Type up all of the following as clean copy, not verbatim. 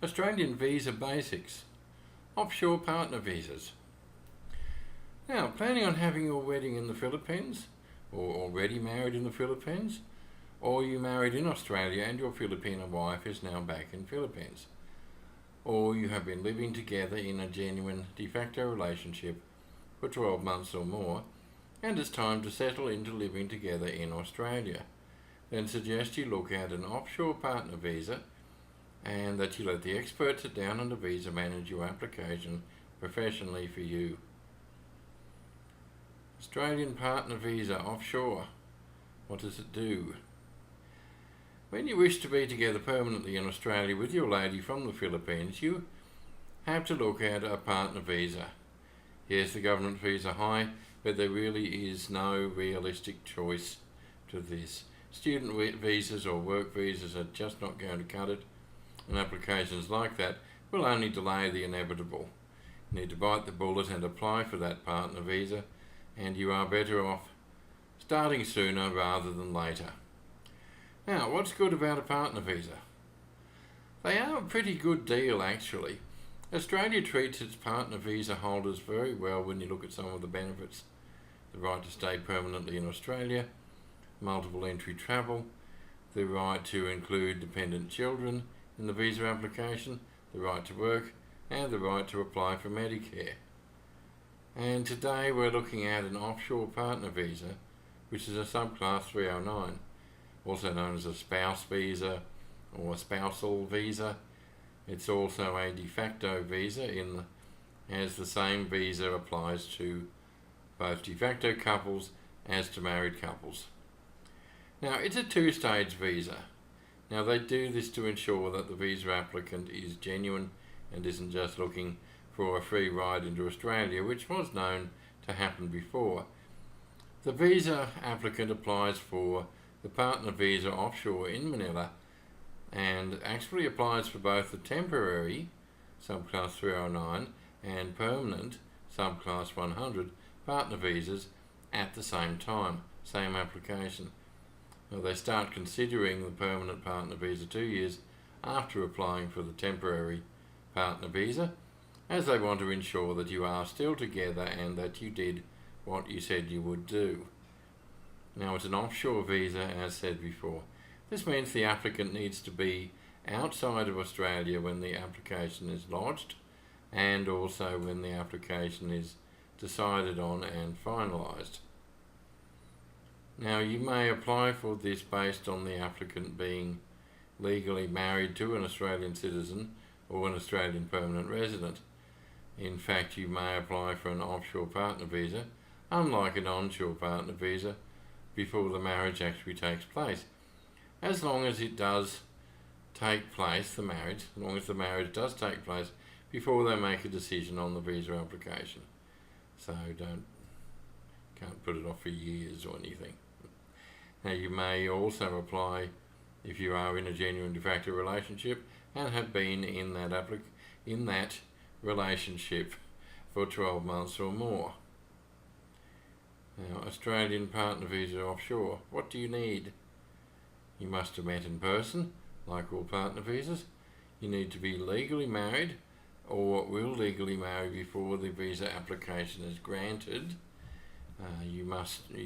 Australian visa basics. Offshore partner visas. Now, planning on having your wedding in the Philippines, or already married in the Philippines, or you married in Australia and your Filipina wife is now back in Philippines, or you have been living together in a genuine de facto relationship for 12 months or more, and it's time to settle into living together in Australia, then suggest you look at an offshore partner visa and that you let the expert sit down on the visa manage your application professionally for you. Australian partner visa offshore. What does it do? When you wish to be together permanently in Australia with your lady from the Philippines, you have to look at a partner visa. Yes, the government fees are high, but there really is no realistic choice to this. Student visas or work visas are just not going to cut it, and applications like that will only delay the inevitable. You need to bite the bullet and apply for that partner visa, and you are better off starting sooner rather than later. Now, what's good about a partner visa? They are a pretty good deal, actually. Australia treats its partner visa holders very well when you look at some of the benefits. The right to stay permanently in Australia, multiple entry travel, the right to include dependent children in the visa application, the right to work, and the right to apply for Medicare. And today we're looking at an offshore partner visa, which is a subclass 309, also known as a spouse visa or a spousal visa. It's also a de facto visa as the same visa applies to both de facto couples as to married couples. Now, it's a two-stage visa. Now, they do this to ensure that the visa applicant is genuine and isn't just looking for a free ride into Australia, which was known to happen before. The visa applicant applies for the partner visa offshore in Manila and actually applies for both the temporary subclass 309 and permanent subclass 100 partner visas at the same time, same application. Now, they start considering the permanent partner visa 2 years after applying for the temporary partner visa, as they want to ensure that you are still together and that you did what you said you would do. Now, it's an offshore visa, as said before. This means the applicant needs to be outside of Australia when the application is lodged, and also when the application is decided on and finalised. Now, you may apply for this based on the applicant being legally married to an Australian citizen or an Australian permanent resident. In fact, you may apply for an offshore partner visa, unlike an onshore partner visa, before the marriage actually takes place. As long as it does take place, as long as the marriage does take place before they make a decision on the visa application. So can't put it off for years or anything. Now, you may also apply if you are in a genuine de facto relationship and have been in that relationship for 12 months or more. Now, Australian partner visa offshore. What do you need? You must have met in person, like all partner visas. You need to be legally married or will legally marry before the visa application is granted. You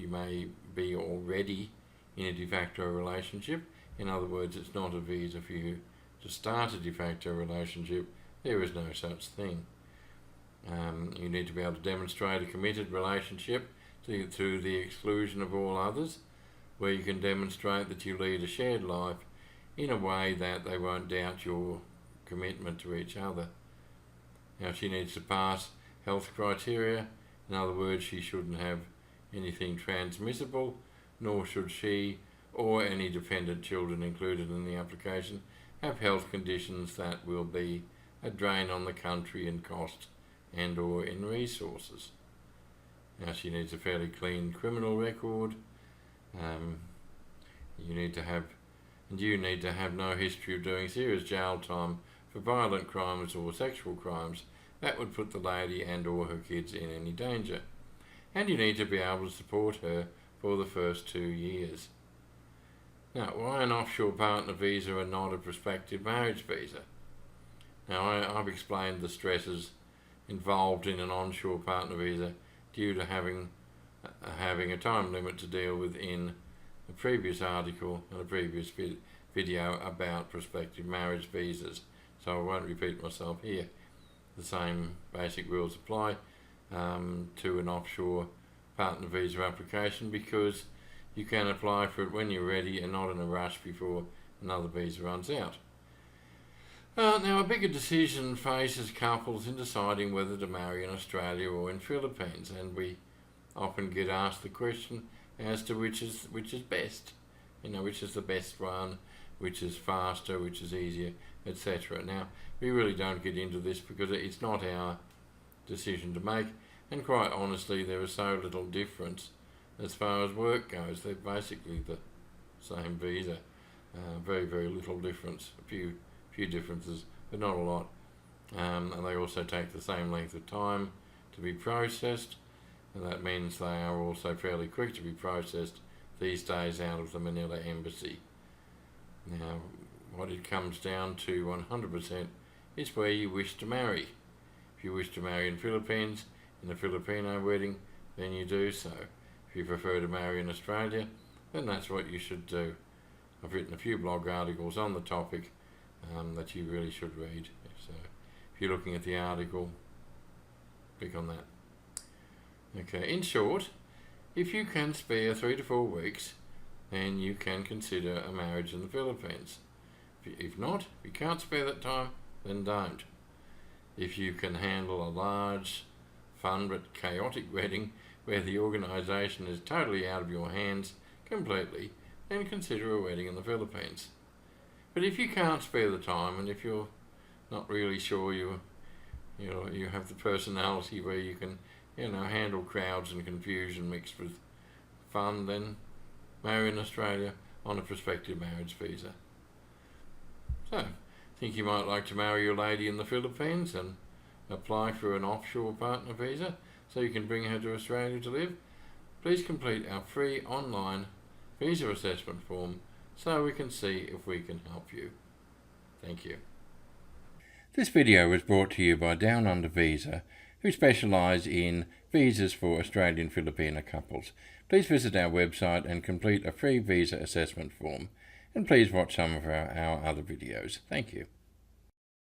may be already in a de facto relationship. In other words, it's not a visa for you to start a de facto relationship. There is no such thing. You need to be able to demonstrate a committed relationship to the exclusion of all others, where you can demonstrate that you lead a shared life in a way that they won't doubt your commitment to each other. Now, she needs to pass health criteria. In other words, she shouldn't have anything transmissible, nor should she or any dependent children included in the application have health conditions that will be a drain on the country in cost and or in resources. Now, she needs a fairly clean criminal record. You need to have no history of doing serious jail time for violent crimes or sexual crimes that would put the lady and or her kids in any danger. And you need to be able to support her for the first 2 years. Now, why an offshore partner visa and not a prospective marriage visa? Now, I've explained the stresses involved in an onshore partner visa due to having a time limit to deal with in a previous article and a previous video about prospective marriage visas. So I won't repeat myself here. The same basic rules apply to an offshore partner visa application, because you can apply for it when you're ready and not in a rush before another visa runs out. Now, a bigger decision faces couples in deciding whether to marry in Australia or in Philippines, and we often get asked the question as to which is best. Which is the best one, which is faster, which is easier, etc. Now, we really don't get into this because it's not our decision to make, and quite honestly, there is so little difference as far as work goes. They're basically the same visa. Very, very little difference. A few differences, but not a lot. And they also take the same length of time to be processed, and that means they are also fairly quick to be processed these days out of the Manila embassy. Now, what it comes down to 100% is where you wish to marry. If you wish to marry in Philippines, in a Filipino wedding, then you do so. If you prefer to marry in Australia, then that's what you should do. I've written a few blog articles on the topic that you really should read. So if you're looking at the article, click on that. Okay, in short, if you can spare 3 to 4 weeks, then you can consider a marriage in the Philippines. If not, if you can't spare that time, then don't. If you can handle a large, fun but chaotic wedding where the organisation is totally out of your hands completely, then consider a wedding in the Philippines. But if you can't spare the time, and if you're not really sure you have the personality where you can handle crowds and confusion mixed with fun, then marry in Australia on a prospective marriage visa. So, think you might like to marry your lady in the Philippines and apply for an offshore partner visa so you can bring her to Australia to live? Please complete our free online visa assessment form so we can see if we can help you. Thank you. This video was brought to you by Down Under Visa, who specialise in visas for Australian Filipina couples. Please visit our website and complete a free visa assessment form. And please watch some of our other videos. Thank you.